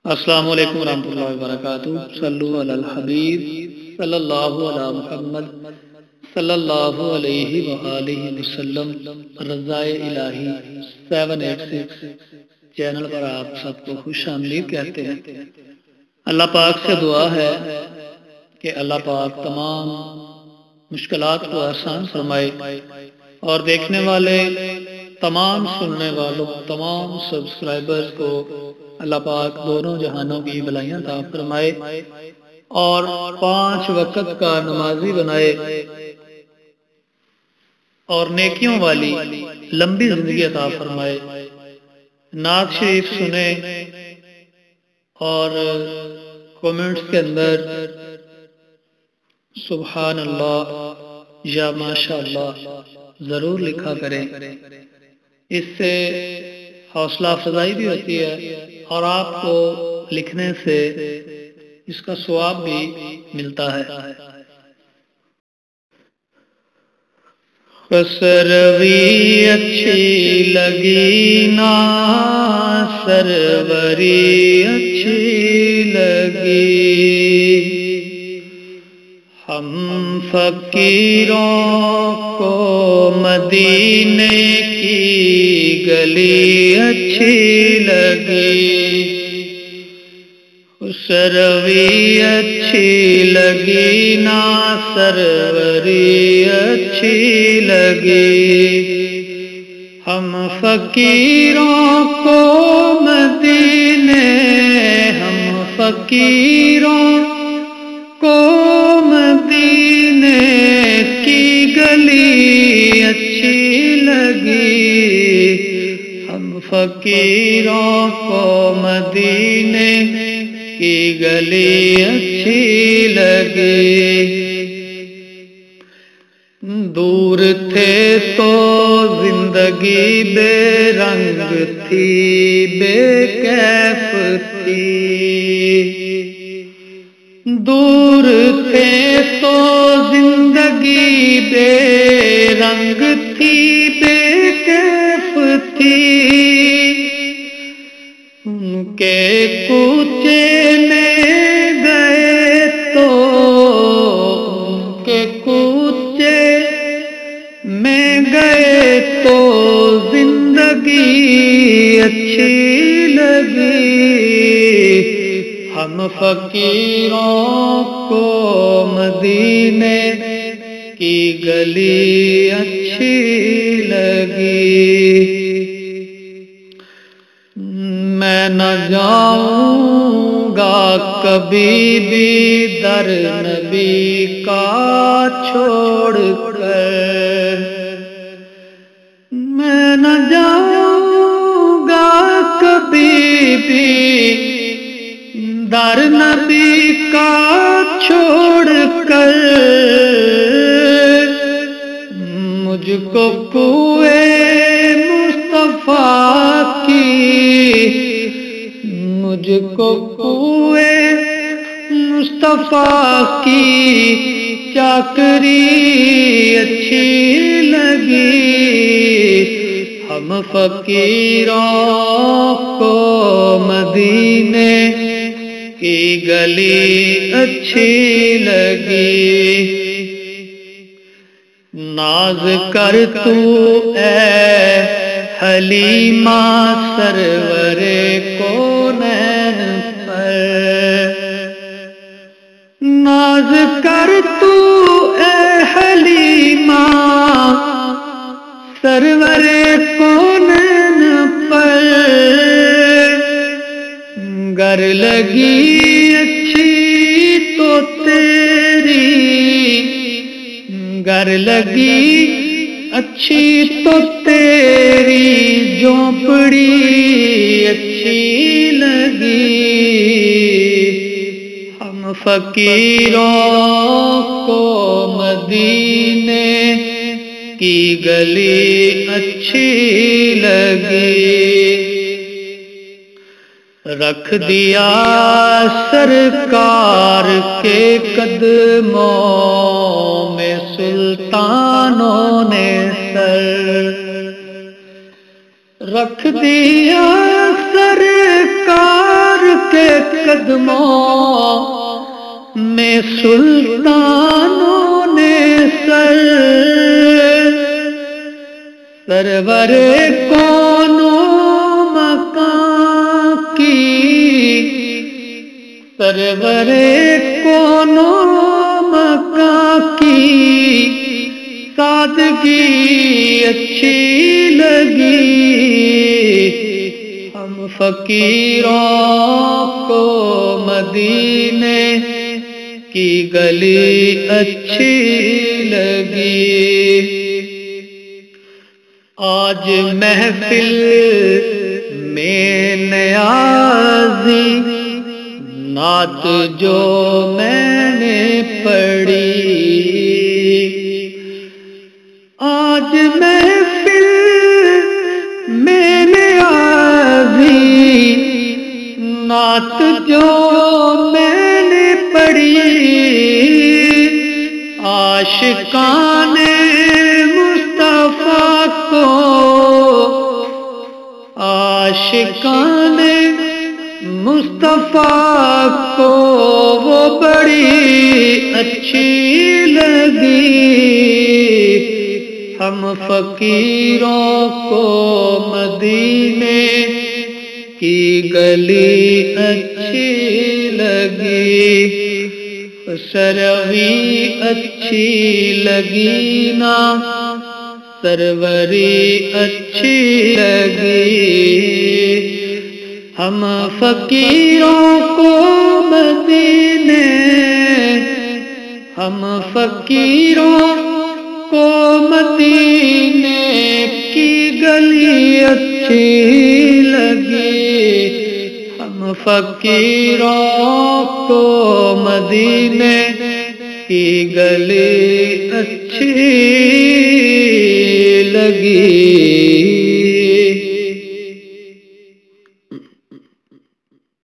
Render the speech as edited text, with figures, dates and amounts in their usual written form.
السلام علیکم ورحمۃ اللہ وبرکاتہ۔ صلو علی الحبیب صلی اللہ علی محمد صلی اللہ علیہ وآلہ وسلم۔ رضائے الہی 786 چینل پر آپ سب کو خوش آمدید کہتے ہیں۔ اللہ پاک سے دعا ہے کہ اللہ پاک تمام مشکلات کو آسان فرمائے اور دیکھنے والے تمام سننے والوں تمام سبسکرائبرز کو اللہ پاک دونوں جہانوں کی بلائیاں عطا فرمائے اور 5 وقت کا نمازی بنائے اور نیکیوں والی لمبی زندگی عطا فرمائے۔ نعت شریف سنیں اور کومنٹس کے اندر سبحان اللہ یا ماشاء اللہ ضرور لکھا کریں۔ اس سے حوصلہ افزائی بھی ہوتی ہے اور آپ کو لکھنے سے اس کا ثواب بھی ملتا ہے۔ خسروی اچھی لگی نا سروری اچھی لگی، ہم فقیروں کو مدینے کی گلی اچھی لگی، خسروی اچھی لگی نا سروری اچھی لگی، ہم فقیروں کو مدینے، ہم فقیروں کو مدینے کی گلی اچھی لگی، ہم فقیروں کو مدینے کی گلی اچھی لگی۔ دور تھے تو زندگی بے رنگ تھی بے کیف تھی، دور تھے تو زندگی بے رنگ تھی بے کیف تھی، ان کے کوچے میں گئے تو ان کے کوچے میں گئے تو زندگی اچھی لگی، ہم فقیروں کو مدینے کی گلی اچھی لگی۔ میں نہ جاؤں گا کبھی بھی در نبی کا چھوڑ کر، میں نہ جاؤں گا کبھی بھی در نبی کا چھوڑ کر، مجھ کو کوئے مصطفیٰ کی، مجھ کو کوئے مصطفیٰ کی چاکری اچھی لگی، ہم فقیروں کو مدینے کی گلی اچھی لگی۔ ناز کر تو اے حلیمہ سرور کونین پر، ناز کر تو اے حلیمہ سرور کونین پر، گر لگی اچھی تو تیری، گر لگی اچھی تو تیری جھونپڑی اچھی لگی، ہم فقیروں کو مدینے کی گلی اچھی لگی، رکھ دیا سرکار کے قدموں میں سلطانوں نے سر، رکھ دیا سرکار کے قدموں میں سلطانوں نے سرور کون و مکان کی سرور کون و مکان کی سادگی اچھی لگی ہم فقیروں کو مدینے کی گلی اچھی لگی آج محفل میں نیازی نعت جو میں نے پڑھی آج محفل میں نیازی نعت جو میں نے پڑھی عاشقان مصطفیٰ کو عاشقان مصطفیٰ کو وہ بڑی اچھی لگی ہم فقیروں کو مدینے کی گلی اچھی لگی سروی اچھی لگی نا سروری اچھی لگی ہم فقیروں کو مدینے ہم فقیروں کو مدینے کی گلی اچھی لگی ہم فقیروں کو مدینے کی گلی اچھی لگی